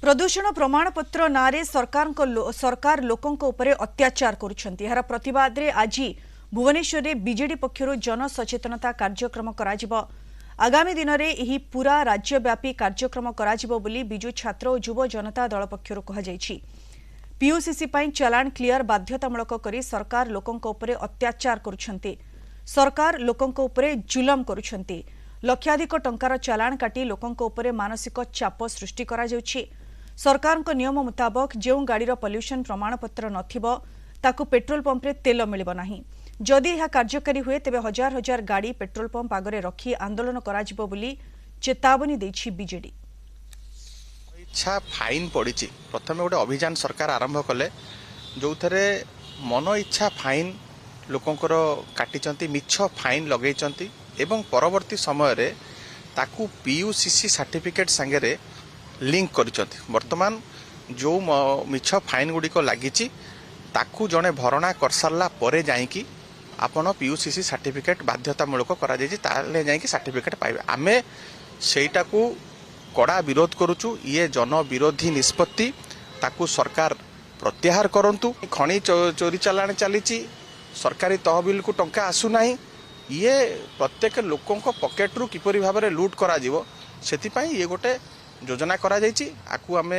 प्रदूषण प्रमाणपत्र नारे सरकार लोकों उपरे अत्याचार करुछंती। यार प्रतिवाद रे आज भुवनेश्वर में बीजेडी पक्षरु जनसचेतनता कार्यक्रम कराजिबो। आगामी दिन में यह पूरा राज्यव्यापी कार्यक्रम कराजिबो बोली बिजु छात्र और युव जनता दल पक्षरु कहा जायछि। पीयूसीसी पई चालान क्लियर बाध्यतामूलक करी सरकार लोकों उपरे अत्याचार करुछंती। सरकार लोकों उपरे जुलम करुछंती। लक्षाधिक टंकार चालान काटी लोकों उपरे मानसिक चाप सृष्टि करा जाउछि। सरकार नियम मुताबक जो गाड़ीर पल्यूशन प्रमाणपत्र नथिबो ताकू पेट्रोल पंपरे तेल मिलिबो नाही। जदि यह कार्यकारी हुए तेबे हजार हजार गाड़ी पेट्रोल पंप आगरे रखी आंदोलन कराजिबो बोली चेतावनी दैछि बीजेडी। इच्छा फाइन पड़ी प्रथम गोटे अभियान सरकार आरंभ कले जो थे मन इच्छा फाइन लोकंर काटी मिछ फाइन लगे एवं परवर्ती समय रे ताकू पीयूसीसी सर्टिफिकेट सांगे लिंक करिसंती। वर्तमान जो मिछ फाइन गुड़िक लगी ताकू जड़े भरणा कर सारा पर जाइकी आपण पीयूसीसी सर्टिफिकेट बाध्यतामूलक करा ताले जाइकी सर्टिफिकेट पाइबे। आमे सेटाकू कड़ा विरोध करुचु। ये जन विरोधी निष्पत्ति ताकू सरकार प्रत्याहार करंतु। खणी चोरी चालान चली सरकारी तहबिल को टंका आसुना। ये प्रत्येक लोकों पकेट रु किपरि भाव लुट करा जीवो सेति पई ये गोटे योजना करा जायछि। आकू आमे